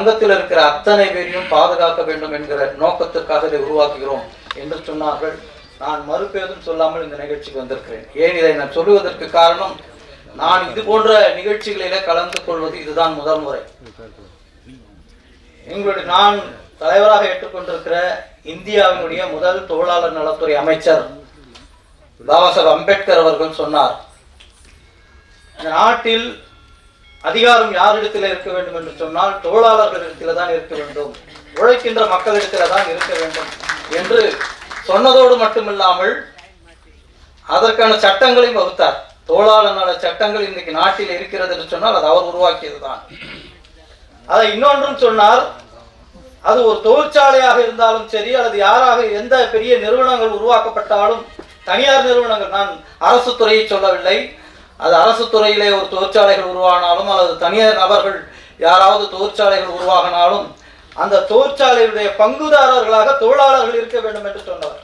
சங்கத்தில் இருக்கிற அத்தனை பேரையும் பாதுகாக்க வேண்டும் என்கிற நோக்கத்திற்காக இதை உருவாக்குகிறோம் என்று சொன்னார்கள். நான் மறுப்பேதும் சொல்லாமல் இந்த நிகழ்ச்சிக்கு வந்திருக்கிறேன். ஏன் இதை நான் சொல்லுவதற்கு காரணம், நான் இது போன்ற நிகழ்ச்சிகளிலே கலந்து கொள்வது இதுதான் முதல் முறை. எங்களுடைய நான் தலைவராக ஏற்றுக்கொண்டிருக்கிற இந்தியாவினுடைய முதல் தொழிலாளர் நலத்துறை அமைச்சர் பாபா சாஹேப் அம்பேத்கர் அவர்கள் சொன்னார், இந்த நாட்டில் அதிகாரம் யாரிடத்தில் இருக்க வேண்டும் என்று சொன்னால் தொழிலாளர்களிடத்தில் தான் இருக்க வேண்டும், உழைக்கின்ற மக்களிடத்தில் தான் இருக்க வேண்டும் என்று சொன்னதோடு மட்டுமில்லாமல் அதற்கான சட்டங்களையும் வகுத்தார். தொழிலாளர் நல சட்டங்கள் இன்னைக்கு நாட்டில் இருக்கிறது என்று சொன்னால் அது அவர் உருவாக்கியது தான். அதை இன்னொன்றும் சொன்னார், அது ஒரு தொழிற்சாலையாக இருந்தாலும் சரி, அல்லது யாராக எந்த பெரிய நிறுவனங்கள் உருவாக்கப்பட்டாலும், தனியார் நிறுவனங்கள், நான் அரசு துறையை சொல்லவில்லை, அது அரசு துறையிலே ஒரு தொழிற்சாலைகள் உருவானாலும் அல்லது தனியார் நபர்கள் யாராவது தொழிற்சாலைகள் உருவாகினாலும் அந்த தொழிற்சாலையுடைய பங்குதாரர்களாக தொழிலாளர்கள் இருக்க வேண்டும் என்று சொன்னவர்.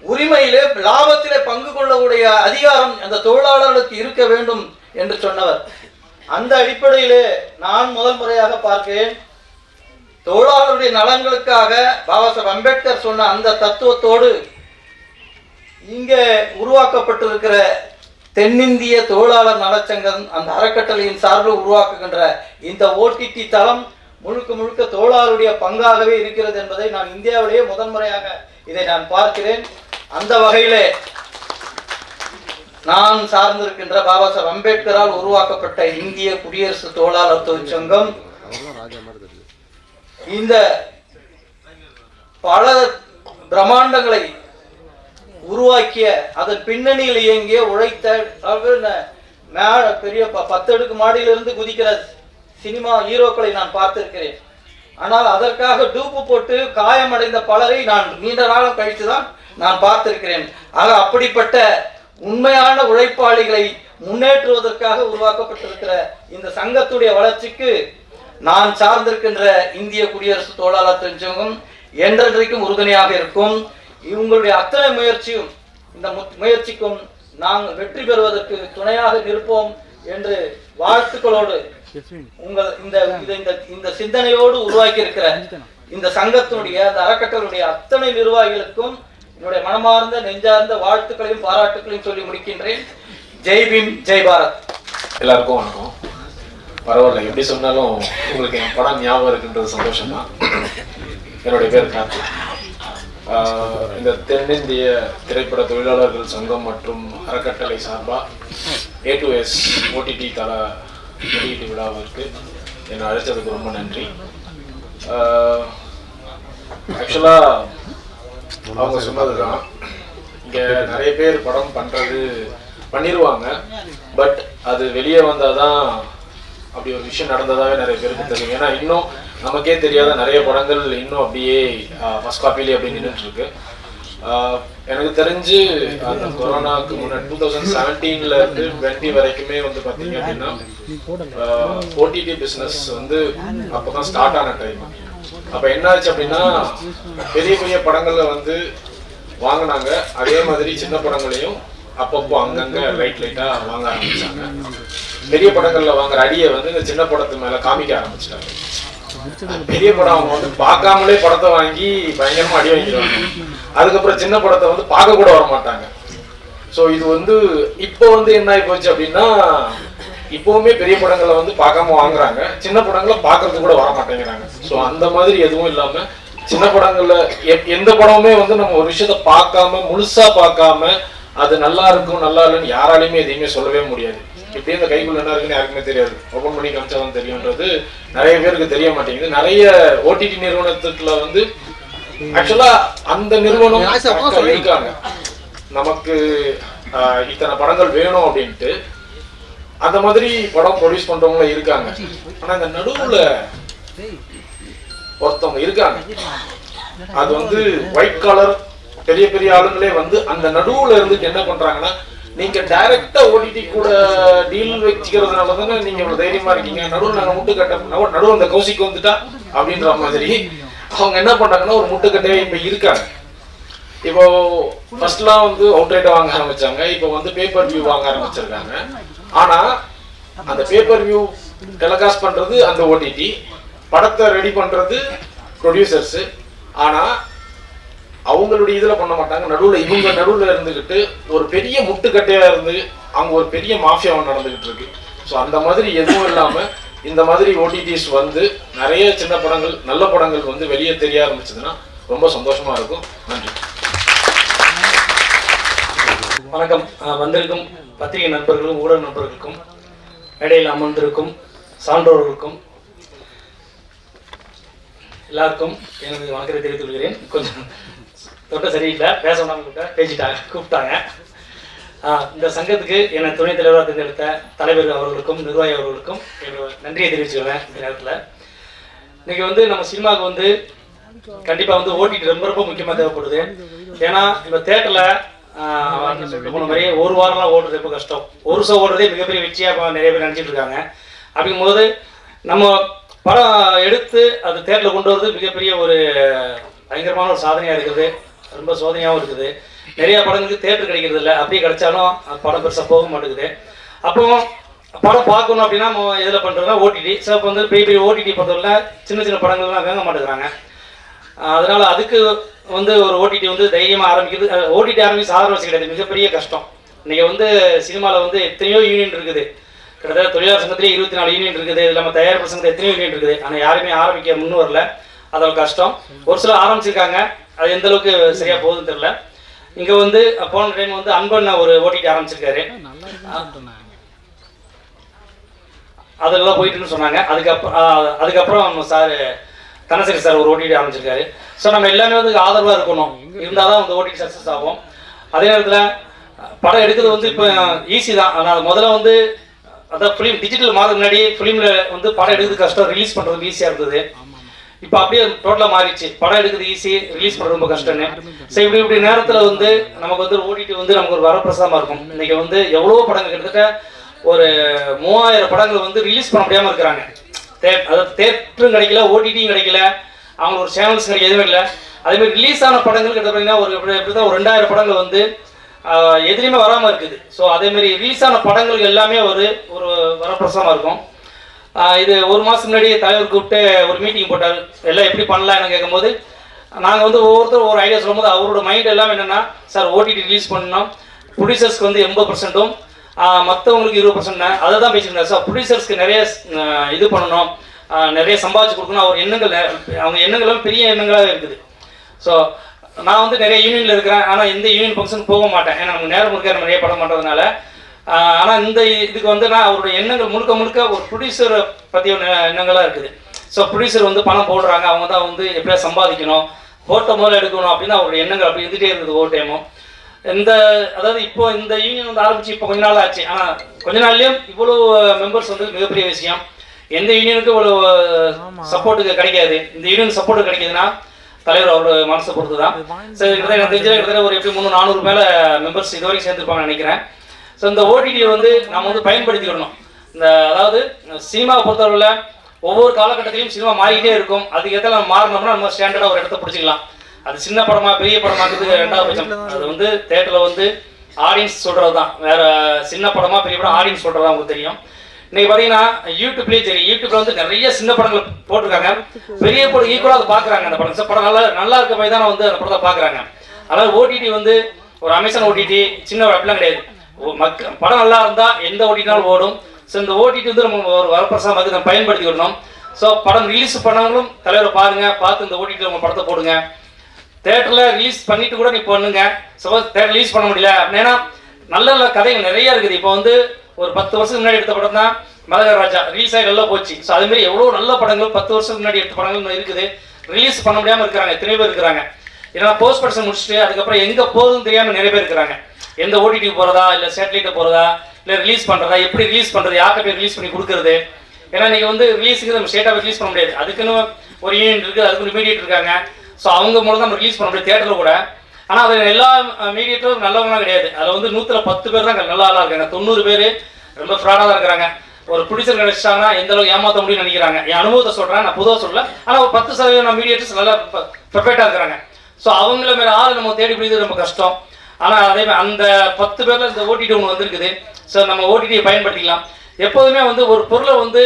உரிமையிலே லாபத்திலே பங்கு கொள்ளக்கூடிய அதிகாரம் அந்த தொழிலாளர்களுக்கு இருக்க வேண்டும் என்று சொன்னவர். அந்த அடிப்படையிலே நான் முதல் முறையாக பார்க்கிறேன், தொழிலாளர்களுடைய நலன்களுக்காக பாபா சாஹேப் அம்பேத்கர் சொன்ன அந்த தத்துவத்தோடு இங்கே உருவாக்கப்பட்டிருக்கிற தென்னிந்திய தொழிலாளர் நலச்சங்கம் அந்த அறக்கட்டளையின் சார்பில் உருவாக்குகின்ற இந்த ஓடிடி தளம் முழுக்க முழுக்க தொழிலாளருடைய பங்காகவே இருக்கிறது என்பதை நான் இந்தியாவிலேயே முதன்முறையாக இதை நான் பார்க்கிறேன். அந்த வகையிலே நான் சார்ந்திருக்கின்ற பாபா சாஹேப் அம்பேத்கரால் உருவாக்கப்பட்ட இந்திய குடியரசு தொழிலாளர் தொழிற்சங்கம் இந்த பல பிரம்மாண்டங்களை உருவாக்கிய, அதன் பின்னணியில் இயங்கிய உழைத்த பெரிய 10 அடுக்கு மாடியிலிருந்து குதிக்கிற சினிமா ஹீரோக்களை நான் பார்த்திருக்கிறேன். ஆனால் அதற்காக டூப்பு போட்டு காயமடைந்த பலரை நான் நீண்ட நாளம் கழித்துதான் நான் பார்த்திருக்கிறேன். ஆக அப்படிப்பட்ட உண்மையான உழைப்பாளிகளை முன்னேற்றுவதற்காக உருவாக்கப்பட்டிருக்கிற இந்த சங்கத்துடைய வளர்ச்சிக்கு நான் சார்ந்திருக்கின்ற இந்திய குடியரசு தொழிலாளர் தொழிற்சங்கம் என்றென்றைக்கும் உறுதுணையாக இருக்கும். இவங்களுடைய அத்தனை முயற்சியும், இந்த முயற்சிக்கும் நாங்கள் வெற்றி பெறுவதற்கு துணையாக இருப்போம் என்று வாழ்த்துக்களோடு உங்கள் இந்த சிந்தனையோடு உருவாக்கி இருக்கிற இந்த சங்கத்தினுடைய அந்த அறக்கட்டளுடைய அத்தனை நிர்வாகிகளுக்கும் என்னுடைய மனமார்ந்த நெஞ்சார்ந்த வாழ்த்துக்களையும் பாராட்டுக்களையும் சொல்லி முடிக்கின்றேன். ஜெய் பீம், ஜெய் பாரத். எல்லாருக்கும் வணக்கம். பரவாயில்ல, எப்படி சொன்னாலும் உங்களுக்கு என் படம் ஞாபகம் இருக்குன்றது சந்தோஷம் தான். என்னுடைய பேர் கார்த்திக். இந்த தென்னிந்திய திரைப்பட தொழிலாளர்கள் சங்கம் மற்றும் அறக்கட்டளை சார்பாக A2S OTT தள வெளியீட்டு விழாவிற்கு என்னை அழைச்சதுக்கு ரொம்ப நன்றி. ஆக்சுவலாக அவங்க சொன்னதுதான், இங்கே நிறைய பேர் படம் பண்ணிடுவாங்க, பட் அது வெளியே வந்தால் தான் அப்படி ஒரு விஷயம் நடந்ததாகவே நிறைய பேருக்கு தெரியும். ஏன்னா இன்னும் நமக்கே தெரியாத நிறைய படங்கள் இன்னும் அப்படியே ஃபர்ஸ்ட் காப்பிலே அப்படி நின்றுட்டு இருக்கு. எனக்கு தெரிஞ்சு அந்த கொரோனாவுக்கு முன்னாடி 2017 இருந்து 20 வரைக்குமே வந்து பார்த்தீங்க அப்படின்னா ஓடிடி பிஸ்னஸ் வந்து அப்போ தான் ஸ்டார்ட் ஆன டைம். அப்போ என்ன ஆச்சு அப்படின்னா, பெரிய பெரிய படங்கள்ல வந்து வாங்கினாங்க, அதே மாதிரி சின்ன படங்களையும் அப்பப்போ அங்கங்க லைட்டா வாங்க ஆரம்பிச்சாங்க. பெரிய படங்கள்ல வாங்குற அடியை வந்து இந்த சின்ன படத்து மேல காமிக்க ஆரம்பிச்சிட்டாங்க. பெரிய படம் அவங்க வந்து பார்க்காமலே படத்தை வாங்கி பயங்கரமா அடி வாங்கிடுவாங்க. அதுக்கப்புறம் சின்ன படத்தை வந்து பார்க்க கூட வர மாட்டாங்க. ஸோ இது வந்து இப்போ வந்து என்ன ஆகி போச்சு அப்படின்னா, இப்பவுமே பெரிய படங்களை வந்து பார்க்காம வாங்குறாங்க, சின்ன படங்களை பார்க்கறது கூட வர மாட்டேங்கிறாங்க. ஸோ அந்த மாதிரி எதுவும் இல்லாம சின்ன படங்கள்ல எந்த படமுமே வந்து நம்ம ஒரு விஷயத்த பார்க்காம முழுசா பார்க்காம அது நல்லா இருக்கும் நல்லா இல்லைன்னு யாராலையுமே எதையுமே சொல்லவே முடியாது. இப்படியே இந்த கைக்குள்ள என்ன இருக்குன்னு யாருக்குமே தெரியாது, ஓபன் பண்ணி காமிச்சாதான் தெரியும்ன்றது நிறைய பேருக்கு தெரிய மாட்டேங்குது. நிறைய ஓடிடி நிறுவனத்துக்குள்ள வந்து ஆக்சுவலா அந்த நிறுவனம் இருக்காங்க, நமக்கு இத்தனை படங்கள் வேணும் அப்படின்ட்டு அந்த மாதிரி படம் ப்ரொடியூஸ் பண்றவங்க இருக்காங்க. ஆனா இந்த நடுவுல ஒருத்தவங்க இருக்காங்க, அது வந்து ஒயிட் காலர் பெரிய பெரிய ஆளுங்களே வந்து அந்த நடுவுல இருந்துட்டு என்ன பண்றாங்கன்னா, நீங்க டைரக்டா ஓடிடி கூட டீல் வச்சுக்கிறதுனால தானே நீங்க இவ்வளவு தைரியமா இருக்கீங்க, நடுவில் நாங்க முட்டுக்கட்டை நடுவில் அந்த கௌசிக்கு வந்துட்டா அப்படின்ற மாதிரி அவங்க என்ன பண்றாங்கன்னா ஒரு முட்டுக்கட்டையே இப்ப இருக்காங்க. இப்போ ஃபர்ஸ்ட்லாம் வந்து அவுட்ரைட்டா வாங்க ஆரம்பிச்சாங்க, இப்போ வந்து பேப்பர் வியூ வாங்க ஆரம்பிச்சிருக்காங்க. ஆனா அந்த பேப்பர் வியூ டெலிகாஸ்ட் பண்ணுறது அந்த ஓடிடி, படத்தை ரெடி பண்ணுறது ப்ரொடியூசர்ஸு. ஆனால் அவங்களுடைய இதில் பண்ண மாட்டாங்க. இவங்க நடுவில் இருந்துக்கிட்டு ஒரு பெரிய முட்டுக்கட்டையாக இருந்து அவங்க ஒரு பெரிய மாஃபியாவை நடந்துக்கிட்டு இருக்கு. ஸோ அந்த மாதிரி எதுவும் இல்லாமல் இந்த மாதிரி ஓடிடிஸ் வந்து நிறைய சின்ன படங்கள், நல்ல படங்கள் வந்து வெளியே தெரிய ஆரம்பிச்சதுன்னா ரொம்ப சந்தோஷமா இருக்கும். நன்றி. வணக்கம். வந்திருக்கும் பத்திரிகை நண்பர்களுக்கும் ஊடக நண்பர்களுக்கும் இடையில் அமர்ந்திருக்கும் சான்றோர்களுக்கும் எல்லாருக்கும் எனது வணக்கத்தை தெரிவித்துக் கொள்கிறேன். கொஞ்சம் தொட்ட சரியில்லை, பேச வேணாம்னு கூப்பிட்டாங்க. இந்த சங்கத்துக்கு என்னை துணைத் தலைவராக தேர்ந்தெடுத்த தலைவர் அவர்களுக்கும் நிர்வாகி அவர்களுக்கும் என்னோட நன்றியை தெரிவிச்சுக்கிறேன். இந்த நேரத்தில் இன்னைக்கு வந்து நம்ம சினிமாவுக்கு வந்து கண்டிப்பாக வந்து ஓடிடி ரொம்ப ரொம்ப முக்கியமாக தேவைப்படுது. ஏன்னா இப்போ தேட்டரில் சொல்லிட்டு போன மாதிரி ஒரு வாரம்லாம் ஓடுறது ரொம்ப கஷ்டம். ஒரு ஷோ ஓடுறதே மிகப்பெரிய வெற்றியாக நிறைய பேர் நினச்சிட்டு இருக்காங்க. அப்படிங்கும்போது நம்ம படம் எடுத்து அது தேட்டரில் கொண்டு வரது மிகப்பெரிய ஒரு பயங்கரமான ஒரு சாதனையாக இருக்குது. ரொம்ப சோதனையாகவும் இருக்குது. நிறைய படங்களுக்கு தேட்டர் கிடைக்கிறது இல்லை. அப்படியே கிடைச்சாலும் படம் பெருசாக போக மாட்டேங்குது. அப்போ படம் பார்க்கணும் அப்படின்னா நம்ம எதில் பண்ணுறதுனா ஓடிடி. ஸோ இப்போ வந்து பெரிய பெரிய ஓடிடி பொறுத்தவரை சின்ன சின்ன படங்கள்லாம் வாங்க மாட்டேங்கிறாங்க. அதனால் அதுக்கு வந்து ஒரு ஓடிடி வந்து தைரியமாக ஆரம்பிக்கிறது. ஓடிடி ஆரம்பிச்சு சாதாரண வச்சு கிடையாது, மிகப்பெரிய கஷ்டம். இன்றைக்கி வந்து சினிமாவில் வந்து எத்தனையோ யூனியன் இருக்குது. கிட்டத்தட்ட தொழிலாளர் சங்கத்திலே 24 யூனியன் இருக்குது. இது இல்லாமல் தயாரிப்பு சங்கத்தில் எத்தனையோ யூனியன் இருக்குது. ஆனால் யாருமே ஆரம்பிக்க முன்னு வரல. அதோட கஷ்டம். ஒரு சிலர் ஆரம்பிச்சிருக்காங்க, அது எந்த அளவுக்கு சரியாக போகுதுன்னு தெரியல. இங்கே வந்து போன டைம் வந்து அன்பண்ண ஒரு ஓடிடி ஆரம்பிச்சிருக்காரு. அதெல்லாம் போயிட்டுன்னு சொன்னாங்க. அதுக்கப்புறம் சார் தனசரி சார் ஒரு ஓடிடி ஆரம்பிச்சிருக்காரு. ஸோ நம்ம எல்லாமே வந்து ஆதரவாக இருக்கணும், இருந்தால் தான் வந்து ஓடிடி சக்ஸஸ் ஆகும். அதே நேரத்தில் படம் எடுக்கிறது வந்து இப்போ ஈஸி தான். ஆனால் முதல்ல வந்து அதான் ஃபிலிம் டிஜிட்டல் மாத முன்னாடி ஃபிலிமில் வந்து படம் எடுக்கிறது கஷ்டம், ரிலீஸ் பண்ணுறது ஈஸியாக இருந்தது. இப்போ அப்படியே டோட்டலாக மாறிடுச்சு. படம் எடுக்கிறது ஈஸி, ரிலீஸ் பண்ணுறது ரொம்ப கஷ்டம்னு. ஸோ இப்படி நேரத்தில் வந்து நமக்கு வந்து ஓடிடி வந்து நமக்கு ஒரு வரப்பிரசாதமாக இருக்கும். இன்றைக்கி வந்து எவ்வளோ படங்கள் கிட்டத்தட்ட ஒரு 3000 படங்கள் வந்து ரிலீஸ் பண்ண முடியாமல் இருக்கிறாங்க. அதாவது தேட்டரும் கிடைக்கல, ஓடிடியும் கிடைக்கல, அவங்களுக்கு ஒரு சேனல்ஸ் கிடைக்க எதுவும் இல்லை. அதேமாதிரி ரிலீஸ் ஆன படங்கள் கிட்ட பார்த்தீங்கன்னா ஒரு எப்படி தான் ஒரு 2000 படங்கள் வந்து எதுலேயுமே வராமல் இருக்குது. ஸோ அதேமாதிரி ரிலீஸ் ஆன படங்கள் எல்லாமே ஒரு வரப்பிரசாதமாக இருக்கும். இது ஒரு மாதம் முன்னாடி தலைவர் கூப்பிட்டு ஒரு மீட்டிங் போட்டார். எல்லாம் எப்படி பண்ணலாம்னு கேட்கும்போது நாங்கள் வந்து ஒவ்வொருத்தரும் ஒரு ஐடியா சொல்லும்போது அவரோட மைண்ட் எல்லாம் என்னென்னா, சார் ஓடிடி ரிலீஸ் பண்ணணும், ப்ரொடியூசர்ஸ்க்கு வந்து 80%, மற்றவங்களுக்கு 20% அதை தான் பேசியிருந்தார். சார் ப்ரொடியூசர்ஸ்க்கு நிறைய இது பண்ணணும், நிறைய சம்பாதிச்சு கொடுக்கணும். அவர் எண்ணங்கள், அவங்க எண்ணங்களும் பெரிய எண்ணங்களாக இருக்குது. ஸோ நான் வந்து நிறைய யூனியனில் இருக்கிறேன். ஆனால் இந்த யூனியன் ஃபங்க்ஷன் போக மாட்டேன், ஏன்னா நமக்கு நேரம் இருக்க நம்ம நிறைய படம் பண்ணுறதுனால. ஆனால் இந்த இதுக்கு வந்து நான் அவருடைய எண்ணங்கள் முழுக்க ஒரு ப்ரொடியூசரை பற்றிய எண்ணங்களாக இருக்குது. ஸோ ப்ரொடியூசர் வந்து பணம் போடுறாங்க, அவங்க தான் வந்து எப்படியா சம்பாதிக்கணும், ஃபோட்டோ முதல்ல எடுக்கணும் அப்படின்னு அவருடைய எண்ணங்கள் அப்படி இருந்துகிட்டே இருக்குது ஒவ்வொரு டைமும். அதாவது இப்போ இந்த யூனியன் வந்து ஆரம்பிச்சு இப்போ கொஞ்ச நாள் ஆச்சு. ஆனால் கொஞ்ச நாள்லேயும் இவ்வளோ மெம்பர்ஸ் வந்து மிகப்பெரிய விஷயம். எந்த யூனியனுக்கும் இவ்வளோ சப்போர்ட்டுக்கு கிடைக்காது. இந்த யூனியன் சப்போர்ட்டு கிடைக்குதுன்னா தலைவர் அவரோட மனசை பொறுத்து தான். சரி, எனக்கு தெரிஞ்ச ஒரு எப்படி 300-400 மேலே மெம்பர்ஸ் இது வரைக்கும் சேர்ந்துருப்பாங்கன்னு நினைக்கிறேன். ஸோ இந்த ஓடிடியை வந்து நம்ம வந்து பயன்படுத்திக்கிடணும். அதாவது சினிமாவை பொறுத்தவரையில் ஒவ்வொரு காலகட்டத்திலையும் சினிமா மாறிக்கிட்டே இருக்கும். அதுக்கேற்ற நம்ம மாறினோம்னா நம்ம ஸ்டாண்டர்டாக ஒரு இடத்த பிடிச்சிக்கலாம். அது சின்ன படமா பெரிய படமாக்குறதுக்கு 2வது பட்சம். அது வந்து தேட்டரில் வந்து ஆடியன்ஸ் சொல்கிறது தான். வேறு சின்ன படமா பெரிய படம் ஆடியன்ஸ் சொல்கிறது அவங்களுக்கு தெரியும். இன்னைக்கு பார்த்தீங்கன்னா யூடியூப்லேயே சரி, யூடியூப்ல வந்து நிறைய சின்ன படங்கள் போட்டிருக்காங்க. பெரிய படம் ஈக்குவலாக அதை பார்க்குறாங்க. அந்த படம் படம் நல்லா இருக்க போய் தான் வந்து அந்த படத்தை பார்க்குறாங்க. அதாவது ஓடிடி வந்து ஒரு அமேசான் ஓடிடி சின்ன அப்படிலாம் கிடையாது. படம் நல்லா இருந்தால் எந்த ஓடிடினாலும் ஓடும். ஸோ இந்த ஓடிடி வந்து நம்ம ஒரு வரப்பிரசாதமாக நம்ம பயன்படுத்திக்கணும். ஸோ படம் ரிலீஸ் பண்ணவங்களும் தலைவரை பார்த்து இந்த ஓடிடியில் உங்கள் படத்தை போடுங்க. தேட்டரில் ரிலீஸ் பண்ணிட்டு கூட நீ பண்ணுங்க. சப்போஸ் தேட்டர் ரிலீஸ் பண்ண முடியல அப்படின்னா நல்ல நல்ல கதைகள் நிறைய இருக்குது. இப்போ வந்து ஒரு 10 வருஷத்துக்கு முன்னாடி எடுத்த படம் தான் மதகர ராஜா, ரிலீஸ் ஆகி நல்லா போச்சு. ஸோ அதுமாதிரி எவ்வளோ நல்ல படங்கள் 10 வருஷத்துக்கு முன்னாடி எடுத்த படங்கள் இருக்குது, ரிலீஸ் பண்ண முடியாமல் இருக்கிறாங்க. எத்தனை பேர் இருக்கிறாங்க. ஏன்னா போஸ்ட் ப்ரொடக்ஷன் முடிச்சுட்டு அதுக்கப்புறம் எங்கே போகுதுன்னு தெரியாமல் நிறைய பேர் இருக்கிறாங்க. எந்த ஓடிடி போகிறதா, இல்லை சேட்டலைட்டை போகிறதா, இல்லை ரிலீஸ் பண்ணுறதா, எப்படி ரிலீஸ் பண்ணுறது, யார்கிட்ட போய் ரிலீஸ் பண்ணி கொடுக்குறது. ஏன்னா நீங்கள் வந்து ரிலீஸுக்கு நம்ம ஸ்டேட்டாக ரிலீஸ் பண்ண முடியாது. அதுக்குன்னு ஒரு யூனிட் இருக்குது, அதுக்கு மீடியேட் இருக்காங்க. ஸோ அவங்க மூலம் தான் நம்ம ரிலீஸ் பண்ண முடியாது தேட்டரில் கூட. ஆனால் அது எல்லா மீடியேட்டரும் நல்லவங்களாம் கிடையாது. அதில் வந்து 110 பேர் தான் நல்ல ஆளாக இருக்காங்க. 90 பேர் ரொம்ப ஃப்ராடாக தான் இருக்கிறாங்க. ஒரு ப்ரொடியூசர் கிடைச்சிட்டாங்கன்னா எந்த அளவுக்கு ஏமாற்ற முடியும்னு நினைக்கிறாங்க. என் அனுபவத்தை சொல்கிறேன், நான் பொதுவாக சொல்லல. ஆனால் ஒரு 10% மீடியேட்டர்ஸ் நல்லா பெர்ஃபெக்டாக இருக்கிறாங்க. ஸோ அவங்கள மேலே ஆள் நம்ம தேடி பிடிக்கிறது ரொம்ப கஷ்டம். ஆனால் அதே மாதிரி அந்த 10 பேரில் இந்த ஓடிடி ஒன்று வந்துருக்குது. ஸோ நம்ம ஓடிடியை பயன்படுத்திக்கலாம். எப்போதுமே வந்து ஒரு பொருளை வந்து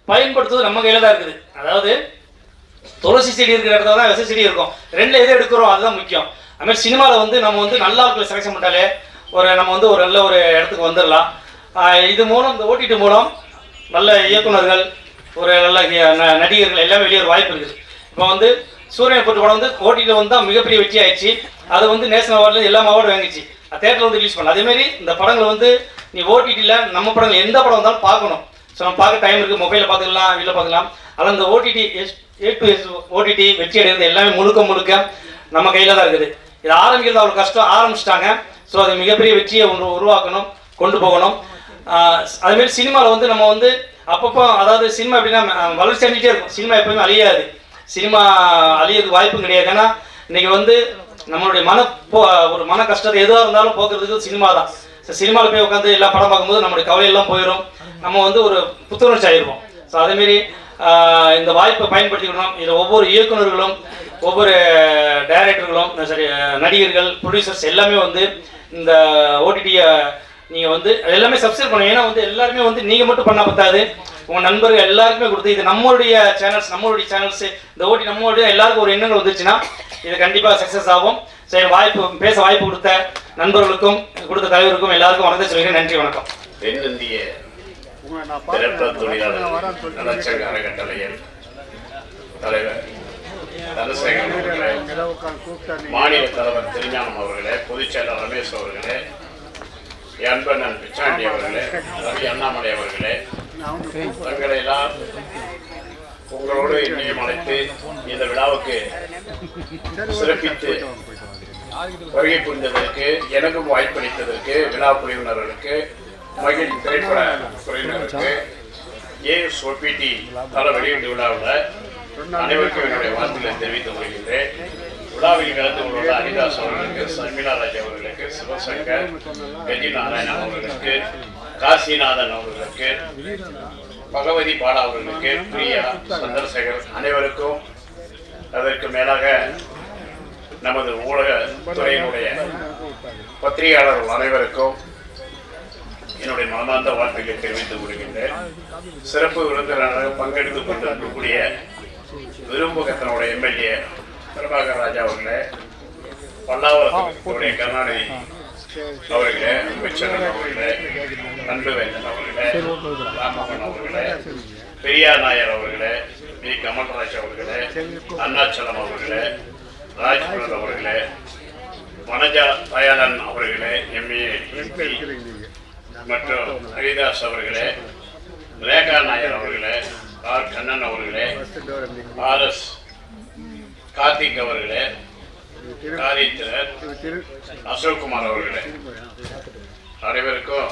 பயன்படுத்துவது நம்ம கையில் தான் இருக்குது. அதாவது துளசி செடி இருக்கிற இடத்துல தான் விசை செடி இருக்கும். ரெண்டில் எது எடுக்கிறோம் அதுதான் முக்கியம். அதுமாதிரி சினிமாவில் வந்து நம்ம வந்து நல்ல ஆட்களை செலெக்ஷன் பண்ணிட்டாலே நம்ம வந்து ஒரு நல்ல ஒரு இடத்துக்கு வந்துடலாம். இது மூலம் இந்த ஓடிடி மூலம் நல்ல இயக்குநர்கள் ஒரு நல்ல நடிகர்கள் எல்லாமே வெளியே வாய்ப்பு இருக்குது. இப்போ வந்து சூரியனை போட்டு படம் வந்து ஓடிடியில் வந்து தான் மிகப்பெரிய வெற்றி ஆயிடுச்சு. அது வந்து நேஷனல் அவார்டில் எல்லா அவார்டும் வாங்கிச்சு. தேட்டரில் வந்து ரிலீஸ் பண்ணலாம். அதேமாரி இந்த படங்கள் வந்து நீ ஓடிடியில் நம்ம படங்கள் எந்த படம் வந்தாலும் பார்க்கணும். ஸோ நம்ம பார்க்க டைம் இருக்குது, மொபைலில் பார்த்துக்கலாம், வீட்டில் பார்க்கலாம். ஆனால் இந்த ஓடிடி ஓடிடி வெற்றி அடைகிறது எல்லாமே முழுக்க நம்ம கையில் தான் இருக்குது. இது ஆரம்பிக்கிறது அவ்வளோ கஷ்டம், ஆரம்பிச்சிட்டாங்க. ஸோ அது மிகப்பெரிய வெற்றியை உருவாக்கணும், கொண்டு போகணும். அதுமாரி சினிமாவில் வந்து நம்ம வந்து அப்பப்போ, அதாவது சினிமா எப்படின்னா வளர்ச்சி அடைஞ்சிட்டே இருக்கும். சினிமா எப்பவுமே அழியாது, சினிமா அழியறதுக்கு வாய்ப்பும் கிடையாது. ஏன்னா இன்னைக்கு வந்து நம்மளுடைய ஒரு மன கஷ்டத்தை எதுவாக இருந்தாலும் போக்குறதுக்கு சினிமா தான். சினிமாவில் போய் உட்காந்து எல்லா படம் பார்க்கும்போது நம்மளுடைய கவலையெல்லாம் போயிடும், நம்ம வந்து ஒரு புத்துணர்ச்சி ஆகிருப்போம். ஸோ அதேமாரி இந்த வாய்ப்பை பயன்படுத்திக்கணும். இதில் ஒவ்வொரு இயக்குநர்களும் ஒவ்வொரு டைரக்டர்களும் சரி நடிகர்கள் ப்ரொடியூசர்ஸ் எல்லாமே வந்து இந்த ஓடிடியை நீங்கள் வந்து எல்லாமே சப்ஸ்கிரைப் பண்ணணும். ஏன்னா வந்து எல்லாருமே வந்து நீங்கள் மட்டும் பண்ண பத்தாது, உங்கள் நண்பர்கள் எல்லாருக்குமே கொடுத்து இது நம்மளுடைய சேனல்ஸ் இந்த ஓடி நம்மளுடைய எல்லாருக்கும் ஒரு எண்ணங்கள் வந்துருச்சுன்னா இது கண்டிப்பாக சக்ஸஸ் ஆகும். சரி, பேச வாய்ப்பு கொடுத்த நண்பர்களுக்கும் கொடுத்த தலைவருக்கும் எல்லாருக்கும் வணக்கம் சொல்லிக்கிறேன். நன்றி, வணக்கம். தென்னிந்திய திரைப்பட தொழிலாளர் நலச்சங்க அறக்கட்டளையின் தலைவர் தனசேகரன் அவர்களே, மாநில தலைவர் திருஞானம் அவர்களே, பொதுச் செயலர் ரமேஷ் அவர்களே, அன்பண்ணன் பிச்சாண்டி அவர்களே, ரவி அண்ணாமலை அவர்களே, தங்களை எல்லாம் உங்களோடு இன்னையும் அழைத்து இந்த விழாவுக்கு சிறப்பித்து வருகை புரிந்ததற்கு, எனக்கும் வாய்ப்பளித்ததற்கு விழா குழுவினர்களுக்கு, மகிழ் திரைப்பட துறையினருக்கு, ஏஎஸ்ஓபிடி தர வெளியீட்டு விழாவில் அனைவருக்கும் என்னுடைய வாழ்த்துக்களை தெரிவித்துக் கொள்கின்றேன். விழாவில் கலந்து கொண்டுள்ள ஹரிதாஸ் அவர்களுக்கு, சர்மிளா ராஜ் அவர்களுக்கு, சிவசங்கர், கஜி நாராயணன் அவர்களுக்கு, காசிநாதன் அவர்களுக்கு, பகவதி பாலா அவர்களுக்கு, பிரியா, சந்திரசேகர் அனைவருக்கும், அதற்கு மேலாக நமது ஊடக துறையினுடைய பத்திரிகையாளர்கள் அனைவருக்கும் என்னுடைய மனமார்ந்த வாழ்த்துக்களை தெரிவித்துக் கொள்கின்றேன். சிறப்பு விருந்தினராக பங்கெடுத்துக் கொண்டிருக்கக்கூடிய விரும்புகத்தனுடைய எம்எல்ஏ பிரபாகர் ராஜா அவர்களே, பல்லாவரத்துடைய கருணாநிதி அவர்களே, அமைச்சர் அவர்களே, அன்புவேந்தன் அவர்களே, ராமமோகன் அவர்களே, பெரியார் நாயர் அவர்களே, வி கமல்ராஜ் அவர்களே, அருணாச்சலம் அவர்களே, ராஜ்புரன் அவர்களே, வனஜா தயானன் அவர்களே, எம்ஏ எம்பி மற்றும் ஹரிதாஸ் அவர்களே, ரேகா நாயர் அவர்களே, ஆர் கண்ணன் அவர்களே, ஆர்எஸ் கார்த்திக் அவர்களே, காரித்திரர் அசோக்குமார் அவர்களே, அனைவருக்கும்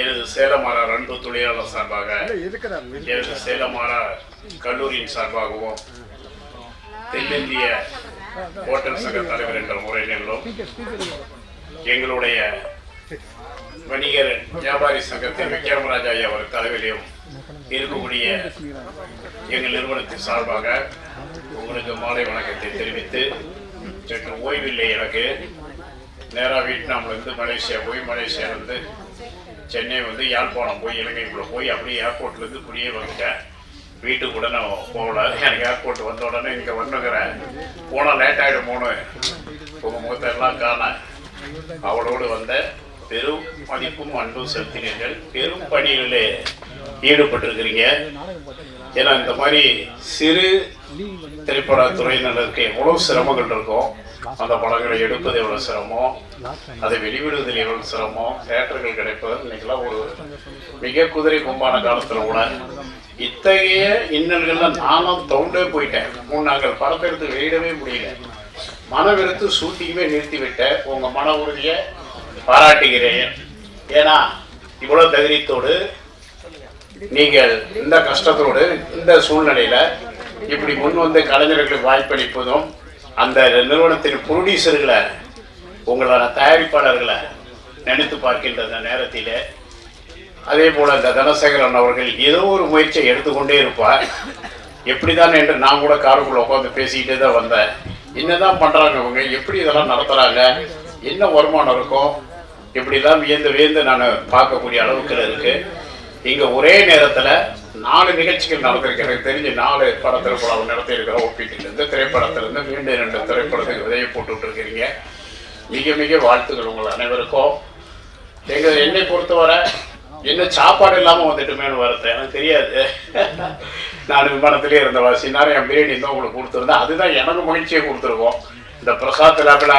எனது சேலமாரா அன்பு தொழிலாளர் சார்பாக, எனது சேலமாரா கல்லூரியின் சார்பாகவும், தென்னிந்திய ஹோட்டல் சங்க தலைவர் என்ற முறையிலும், எங்களுடைய வணிகர் வியாபாரி சங்கத்தின் விக்ரமராஜா அவர் தலைவரையும் இருக்கக்கூடிய எங்கள் நிறுவனத்தின் சார்பாக உங்களுக்கு மாலை வணக்கத்தை தெரிவித்து, சற்று ஓய்வில்லை எனக்கு, நேராக வியட்நாம்லேருந்து மலேசியா போய், மலேசியாவிலேருந்து சென்னை வந்து யாழ்ப்பாணம் போய், இலங்கைக்குள்ளே போய் அப்படியே ஏர்போர்ட்லேருந்து குடியே வந்துட்டேன். வீட்டுக்கு கூட நான் போகல. எனக்கு ஏர்போர்ட் வந்த உடனே இங்கே வந்துக்கிறேன், போனால் லேட் ஆகிடுமோன்னு உங்கள் முகத்தெல்லாம் காண அவளோடு வந்த பெரும் மதிப்பும் அன்பும் செலுத்தினீர்கள். பெரும் பணிகளிலே ஈடுபட்டிருக்கிறீங்க. ஏன்னா இந்த மாதிரி சிறு திரைப்பட துறையினருக்கு எவ்வளவு சிரமங்கள் இருக்கும். அந்த படங்களை எடுப்பது எவ்வளவு சிரமம், அதை வெளிவிடுவதில் எவ்வளவு சிரமம், தேட்டர்கள் கிடைப்பது இன்னைக்கெல்லாம் ஒரு மிக குதிரை கும்பான காலத்துல கூட இத்தகைய இன்னல்கள்ல நானும் தோண்டே போயிட்டேன். நாங்கள் படத்தை எடுத்து வெளியிடவே முடியல, மனவெடுத்து ஷூட்டிங்குமே நிறுத்திவிட்ட உங்க மன உறுதியை பாராட்டுகிறேன். ஏன்னா இவ்வளவு தைரியத்தோடு நீங்கள் இந்த கஷ்டத்தோடு இந்த சூழ்நிலையில இப்படி முன் வந்து கலைஞர்களுக்கு வாய்ப்பளிப்பதும், அந்த நிறுவனத்தின் ப்ரொடியூசர்களை உங்களான தயாரிப்பாளர்களை நினைத்து பார்க்கின்ற நேரத்தில், அதே போல இந்த தனசேகரன் அவர்கள் ஏதோ ஒரு முயற்சியை எடுத்துக்கொண்டே இருப்பார். எப்படிதான் என்று நான் கூட காருக்குள்ள உட்காந்து பேசிக்கிட்டே தான் வந்தேன். என்னதான் பண்றாங்க இவங்க, எப்படி இதெல்லாம் நடத்துறாங்க, என்ன வருமானம் இருக்கும், இப்படிலாம் வியந்து நான் பார்க்கக்கூடிய அளவுக்கு இருக்கு. இங்க ஒரே நேரத்துல 4 நிகழ்ச்சிகள் நடந்திருக்கு. எனக்கு தெரிஞ்சு 4 படத்திருப்படம் நடத்தியிருக்கிறோம். ஓபிடியிலேருந்து திரைப்படத்திலேருந்து மீண்டும் 2 திரைப்படத்துக்கு விதையை போட்டுட்டு இருக்கிறீங்க. மிக மிக வாழ்த்துக்கள் உங்கள் அனைவருக்கும். என்னை பொறுத்தவரை என்ன சாப்பாடு இல்லாமல் வந்துட்டுமேனு வருது எனக்கு தெரியாது. நான் விமானத்திலே இருந்த வாசி நேரம் என் பிரியாணி தான் உங்களுக்கு கொடுத்துருந்தேன். அதுதான் எனக்கு மகிழ்ச்சியை கொடுத்துருக்கோம். இந்த பிரசாத் லேபில்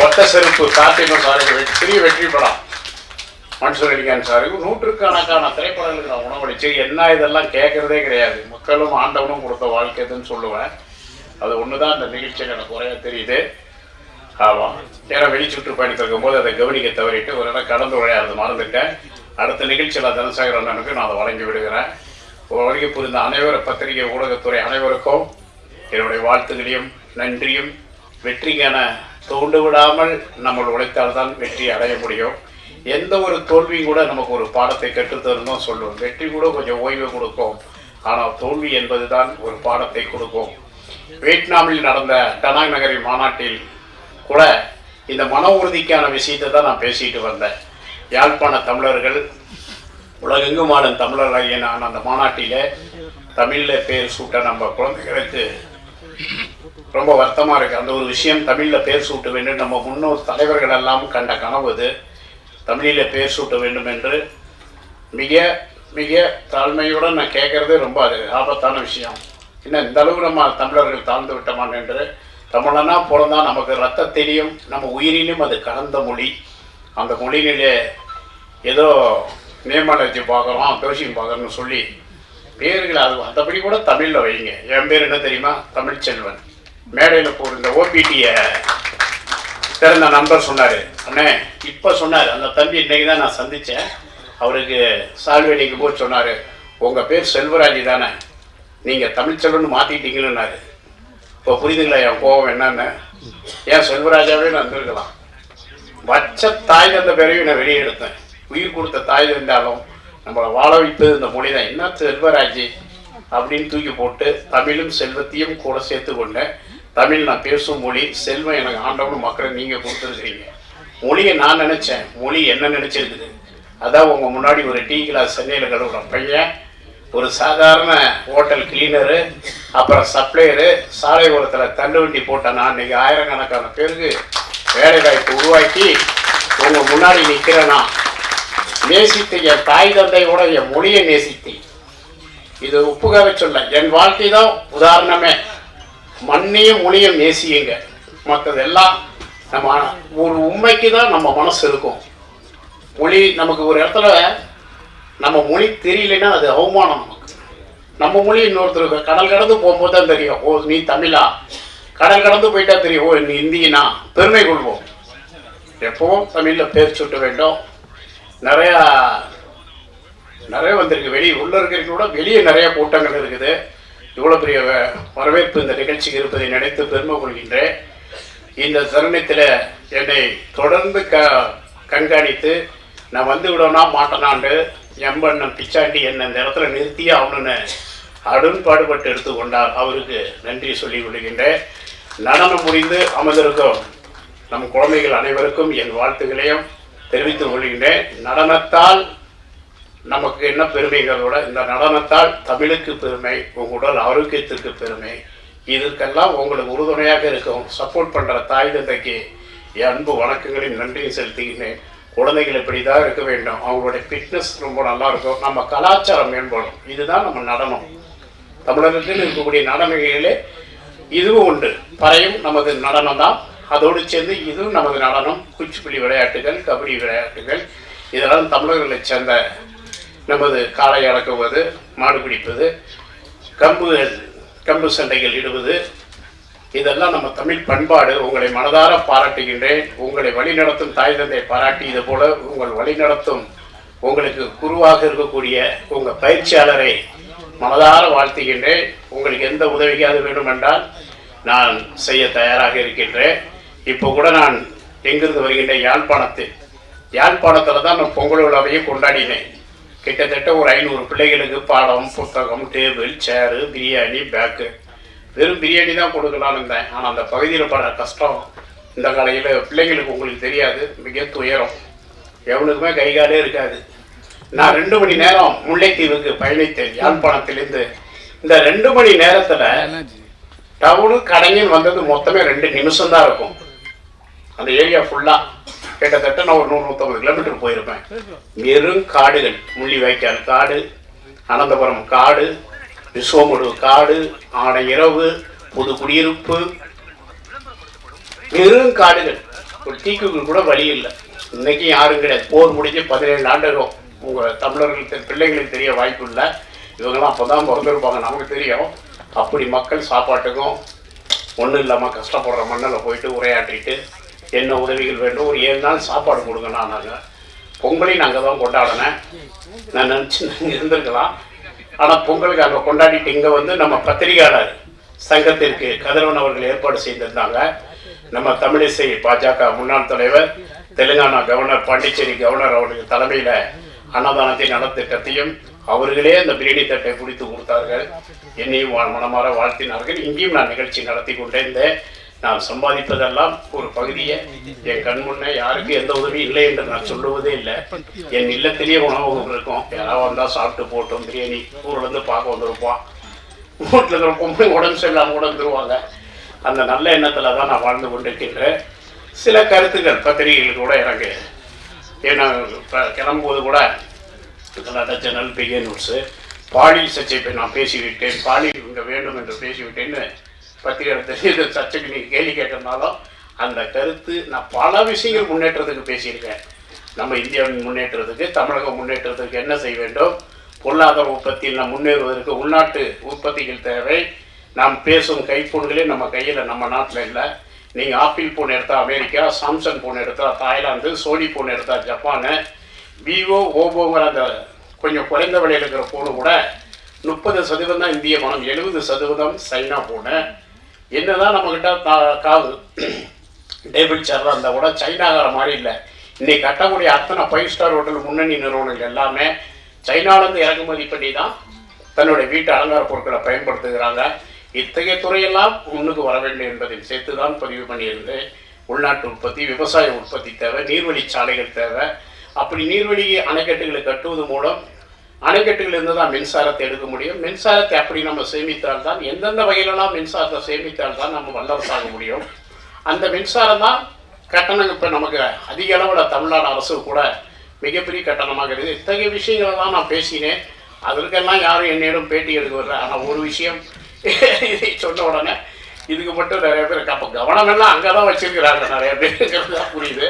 ஒத்த செருப்பு கார்த்திகன் சாருக்கு பெரிய வெற்றி படம், மன்சூர் அலிகான் சாருக்கு 100க்கணக்கான திரைப்படங்களுக்கு நான் உணவளிச்சு என்ன இதெல்லாம் கேட்குறதே கிடையாது. மக்களும் ஆண்டவனும் கொடுத்த வாழ்க்கைதுன்னு சொல்லுவேன். அது ஒன்று தான் இந்த நிகழ்ச்சியில் எனக்கு குறைய தெரியுது. ஆமாம், ஏன்னா வெளிச்சுற்றுப்பயணத்தில் இருக்கும்போது அதை கவனிக்க தவறிட்டு ஒரு இடம் கடந்து உரையாடுறது மறந்துட்டேன். அடுத்த நிகழ்ச்சியில் தனசாகர் அண்ணனுக்கு நான் அதை வழங்கி விடுகிறேன். வழங்கி புரிந்த அனைவர பத்திரிகை ஊடகத்துறை அனைவருக்கும் என்னுடைய வாழ்த்துக்களையும் நன்றியும். வெற்றிக்கான தூண்டு விடாமல் நம்ம உழைத்தால்தான் வெற்றி அடைய முடியும். எந்த ஒரு தோல்வியும் கூட நமக்கு ஒரு பாடத்தை கற்றுத்தருந்தும் சொல்லுவோம். வெற்றி கூட கொஞ்சம் ஓய்வு கொடுக்கும், ஆனால் தோல்வி என்பது தான் ஒரு பாடத்தை கொடுக்கும். வியட்நாமில் நடந்த டனாங் நகரின் மாநாட்டில் கூட இந்த மன உறுதிக்கான விஷயத்தை தான் நான் பேசிட்டு வந்தேன். யாழ்ப்பாண தமிழர்கள் உலகெங்கும் ஆளும் தமிழராகிய நான் அந்த மாநாட்டில் தமிழில் பேர் சூட்ட நம்ம குழந்தைகளுக்கு ரொம்ப வருத்தமாக இருக்குது. அந்த ஒரு விஷயம் தமிழில் பேர் சூட்ட வேண்டும். நம்ம முன்னோர் தலைவர்கள் எல்லாம் கண்ட கனவு இது. தமிழில் பேர் சூட்ட வேண்டும் என்று மிக மிக தாழ்மையுடன் நான் கேட்குறது ரொம்ப அது ஆபத்தான விஷயம். இன்னும் இந்த அளவு நம்ம தமிழர்கள் தாழ்ந்து விட்டோமான் என்று. தமிழனா பிறந்தா நமக்கு ரத்தத்திலையும் நம்ம உயிரிலும் அது கலந்த மொழி. அந்த மொழியிலே ஏதோ நேமாலஜி பார்க்குறோம், தோஷியம் பார்க்குறோன்னு சொல்லி பேர்கள் அது மற்றபடி கூட தமிழில் வைங்க. என் பேர் என்ன தெரியுமா? தமிழ்ச்செல்வன். மேடையில் போகிற இந்த ஓபிடியை திறந்த நண்பர் சொன்னார், அண்ணே இப்போ சொன்னார், அந்த தம்பி இன்றைக்கி தான் நான் சந்தித்தேன். அவருக்கு சால்வேடிக்கு போய் சொன்னார், உங்கள் பேர் செல்வராஜ் தானே, நீங்கள் தமிழ்ச்செல்வன் மாற்றிட்டீங்கன்னாரு. இப்போ புரியுதுங்களா என் கோபம் என்னன்னு? ஏன் செல்வராஜாவே நான் இருந்திருக்கலாம். வச்ச தாய் தந்த பேரையும் நான் வெளியே எடுத்தேன். உயிர் கொடுத்த தாய் தந்தாலும் நம்மளை வாழ வைப்பது இந்த மொழி தான். என்ன செல்வராஜ் அப்படின்னு தூக்கி போட்டு தமிழும் செல்வத்தையும் கூட சேர்த்து கொண்டேன். தமிழ் நான் பேசும் மொழி, செல்வம் எனக்கு ஆண்டவனும் மக்களை நீங்கள் கொடுத்துருக்கிறீங்க. மொழியை நான் நினச்சேன், மொழி என்ன நினச்சிருக்குது. அதான் உங்கள் முன்னாடி ஒரு டீ கிளாஸ் சென்னையில் கழுவுற பையன், ஒரு சாதாரண ஹோட்டல் கிளீனரு, அப்புறம் சப்ளையரு, சாலை ஓரத்தில் தள்ளுவண்டி போட்ட நான் இன்றைக்கி ஆயிரக்கணக்கான பேருக்கு வேலை வாய்ப்பு உருவாக்கி உங்கள் முன்னாடி நிற்கிறேன்னா நேசித்து என் தாய் தந்தையோட என் மொழியை நேசித்து. இது ஒப்புக்காக சொல்ல, என் வாழ்க்கை தான் உதாரணமே. மண்ணையும் மொழியும் நேசியுங்க. மற்றதெல்லாம் நம்ம ஒரு உண்மைக்கு தான் நம்ம மனசு இருக்கும். மொழி நமக்கு ஒரு இடத்துல நம்ம மொழி தெரியலன்னா அது அவமானம் நமக்கு. நம்ம மொழி இன்னொருத்தருக்கு கடல் கடந்து போகும்போது தான் தெரியும், ஓ நீ தமிழா. கடல் கடந்து போயிட்டா தெரியும், ஓ நீ இந்தியனா. பெருமை கொள்வோம். எப்பவும் தமிழில் பேர் சுட்ட வேண்டும். நிறையா வந்திருக்கு. வெளியே உள்ள இருக்கிறது கூட வெளியே நிறைய கூட்டங்கள் இருக்குது. இவ்வளோ பெரிய வரவேற்பு இந்த நிகழ்ச்சிக்கு இருப்பதை நினைத்து பெருமை கொள்கின்றேன். இந்த தருணத்தில் என்னை தொடர்ந்து கண்காணித்து நான் வந்து விடனா மாட்டேனாண்டு எம்பண்ணன் பிச்சாண்டி என்னை இந்த இடத்துல நிறுத்தியே அவனு அடுன்பாடுபட்டு எடுத்துக்கொண்டார். அவருக்கு நன்றி சொல்லி விடுகின்றேன். நடனம் முடிந்து அமர்ந்திருக்கும் நம் குழந்தைகள் அனைவருக்கும் என் வாழ்த்துக்களையும் தெரிவித்துக் கொள்கின்றேன். நடனத்தால் நமக்கு என்ன பெருமைகளோட இந்த நடனத்தால் தமிழுக்கு பெருமை, உங்கள் உடல் ஆரோக்கியத்திற்கு பெருமை. இதற்கெல்லாம் உங்களுக்கு உறுதுணையாக இருக்கும் சப்போர்ட் பண்ணுற தாய் தந்தைக்கு என் அன்பு வணக்கங்களையும் நன்றியும் செலுத்துகின்றேன். குழந்தைகள் இப்படி தான் இருக்க வேண்டும். அவங்களுடைய ஃபிட்னஸ் ரொம்ப நல்லா இருக்கும். நம்ம கலாச்சாரம் மேம்படும். இதுதான் நம்ம நடனம். தமிழகத்தில் இருக்கக்கூடிய நடனங்களே இதுவும் உண்டு. பறையும் நமது நடனம் தான். அதோடு சேர்ந்து இதுவும் நமது நடனம். குச்சிப்புள்ளி விளையாட்டுகள், கபடி விளையாட்டுகள், இதெல்லாம் தமிழர்களை சேர்ந்த நமது காளை அடக்குவது, மாடு பிடிப்பது, கம்பு சண்டைகள் இடுவது, இதெல்லாம் நம்ம தமிழ் பண்பாடு. உங்களை மனதார பாராட்டுகின்றேன். உங்களை வழிநடத்தும் தாய் தந்தை பாராட்டி இது போல உங்கள் வழிநடத்தும் உங்களுக்கு குருவாக இருக்கக்கூடிய உங்கள் பயிற்சியாளரை மனதார வாழ்த்துகின்றேன். உங்களுக்கு எந்த உதவிக்காவது வேண்டுமென்றால் நான் செய்ய தயாராக இருக்கின்றேன். இப்போ கூட நான் எங்கிருந்து வருகின்றேன்? யாழ்ப்பாணத்தில் தான் நான் பொங்கல் விழாவையே கொண்டாடினேன். கிட்டத்தட்ட ஒரு 500 பிள்ளைகளுக்கு பாடம், புத்தகம், டேபிள், சேரு, பிரியாணி, பேக்கு. வெறும் பிரியாணி தான் கொடுக்கலான்னு இருந்தேன். ஆனால் அந்த பகுதியில் படுற கஷ்டம் இந்த காலையில் பிள்ளைங்களுக்கு உங்களுக்கு தெரியாது. மிக துயரம். எவனுக்குமே கை காலே இருக்காது. நான் 2 மணி நேரம் முல்லைத்தீவுக்கு பயணித்தேன் யாழ்ப்பாணத்திலிருந்து. இந்த 2 மணி நேரத்துல டவுனு கடைங்கன்னு வந்தது மொத்தமே 2 நிமிஷம் தான் இருக்கும். அந்த ஏரியா ஃபுல்லா கிட்டத்தட்ட நான் ஒரு 100-150 கிலோமீட்டர் போயிருப்பேன். வெறும் காடுகள், முள்ளிவாய்க்கால் காடு, அனந்தபுரம் காடு, விஸ்வமுடு காடு, ஆனையிறவு, புது குடியிருப்பு, வெறும் காடுகள். ஒரு தீக்குகள் கூட வழி இல்லை. இன்னைக்கு யாரும் கிடையாது. போர் முடிஞ்சு 17 ஆண்டுகள். உங்கள் தமிழர்களுக்கு பிள்ளைங்களுக்கு தெரிய வாய்ப்பு இல்லை. இவங்கெல்லாம் அப்போ தான் பிறந்திருப்பாங்க, நமக்கு தெரியும். அப்படி மக்கள் சாப்பாட்டுக்கும் ஒன்றும் இல்லாமல் கஷ்டப்படுற மண்ணில் போயிட்டு உரையாற்றிட்டு என்ன உதவிகள் வேண்டும், ஒரு 7 நாள் சாப்பாடு கொடுங்கண்ணா. நாங்கள் பொங்கலையும் நாங்கள் தான் கொண்டாடினேன். நான் நினச்சி நாங்கள் இருந்திருக்கலாம். ஆனால் பொங்கலுக்கு அங்கே கொண்டாடிட்டு இங்கே வந்து நம்ம பத்திரிகையாளர் சங்கத்திற்கு கதிரவன் அவர்கள் ஏற்பாடு செய்திருந்தாங்க. நம்ம தமிழிசை பாஜக முன்னாள் தலைவர், தெலுங்கானா கவர்னர், பாண்டிச்சேரி கவர்னர் அவர்களுக்கு தலைமையில் அன்னதானத்தை நலத்திட்டத்தையும் அவர்களே அந்த பிரியாணி தட்டை பிடித்து கொடுத்தார்கள். என்னையும் மனமாற வாழ்த்தினார்கள். இங்கேயும் நான் நிகழ்ச்சி நடத்தி கொண்டிருந்தேன். நான் சம்பாதிப்பதெல்லாம் ஒரு பகுதியை என் கண் முன்னே யாருக்கு எந்த உதவியும் இல்லை என்று நான் சொல்லுவதே இல்லை. என் இல்லத்திலேயே உணவகம் இருக்கும். யாராவது வந்தால் சாப்பிட்டு போட்டோம். பிரியாணி ஊர்லேருந்து பார்க்க வந்திருப்பான். வீட்டில் இருக்கிற பொம்பளை உடம்பு சரியில்லாமல் கூட வந்துருவாங்க. அந்த நல்ல எண்ணத்தில் தான் நான் வாழ்ந்து கொண்டிருக்கின்றேன். சில கருத்துக்கள் பத்திரிகைகள் கூட எனக்கு ஏன்னா கிளம்பும்போது கூட கலாட்டா சேனல், பிகே நியூஸு, பாலியல் சர்ச்சை நான் பேசிவிட்டேன், பாலியல் இங்கே வேண்டும் என்று பேசிவிட்டேன்னு பத்திரிகை தெரியுது. சர்ச்சைக்கு நீங்கள் கேள்வி கேட்டிருந்தாலும் அந்த கருத்து நான் பல விஷயங்கள் முன்னேற்றத்துக்கு பேசியிருக்கேன். நம்ம இந்தியாவின் முன்னேற்றத்துக்கு, தமிழகம் முன்னேற்றத்துக்கு என்ன செய்ய வேண்டும், பொருளாதார உற்பத்தியில் நாம் முன்னேறுவதற்கு உள்நாட்டு உற்பத்திகள் தேவை. நாம் பேசும் கைஃபோன்களே நம்ம கையில், நம்ம நாட்டில் இல்லை. நீங்கள் ஆப்பிள் ஃபோன் எடுத்தால் அமெரிக்கா, சாம்சங் ஃபோன் எடுத்தால் தாய்லாந்து, சோனி ஃபோன் எடுத்தால் ஜப்பானு, விவோ, ஓப்போங்கிற அந்த கொஞ்சம் குறைந்த விலையில் இருக்கிற ஃபோனு கூட 30% தான் இந்திய மனம், 70% சைனா ஃபோனு. என்ன தான் நம்மக்கிட்ட டேபிள் சேர் இருந்தால் கூட சைனாங்கிற மாதிரி இல்லை. இன்றைக்கி கட்டக்கூடிய அத்தனை 5 ஸ்டார் ஹோட்டல் முன்னணி நிறுவனங்கள் எல்லாமே சைனாலேருந்து இறக்குமதி பண்ணி தான் தன்னுடைய வீட்டு அலங்கார பொருட்களை பயன்படுத்துகிறாங்க. இத்தகைய துறையெல்லாம் முன்னுக்கு வர வேண்டும் என்பதில் சேர்த்து தான் பதிவு பண்ணியிருந்தேன். உள்நாட்டு உற்பத்தி, விவசாய உற்பத்தி தேவை, நீர்வழி சாலைகள் தேவை. அப்படி நீர்வழி அணைக்கட்டுகளை கட்டுவது மூலம் அணைக்கட்டுகளிலிருந்து தான் மின்சாரத்தை எடுக்க முடியும். மின்சாரத்தை அப்படி நம்ம சேமித்தால் தான், எந்தெந்த வகையிலெல்லாம் மின்சாரத்தை சேமித்தால் தான் நம்ம வல்லரசாக முடியும். அந்த மின்சாரம் தான் கட்டணம். இப்போ நமக்கு அதிக அளவில் தமிழ்நாடு அரசு கூட மிகப்பெரிய கட்டணமாக இருக்குது. இத்தகைய விஷயங்களை தான் நான் பேசினேன். அதற்கெல்லாம் யாரும் என்னிடம் பேட்டி எடுக்க வர்ற. ஆனால் ஒரு விஷயம் இதை சொன்ன உடனே இதுக்கு மட்டும் நிறைய பேர் அப்போ கவனம் எல்லாம் அங்கே தான் வச்சிருக்கிறாங்க நிறைய பேருங்கிறது தான் புரியுது.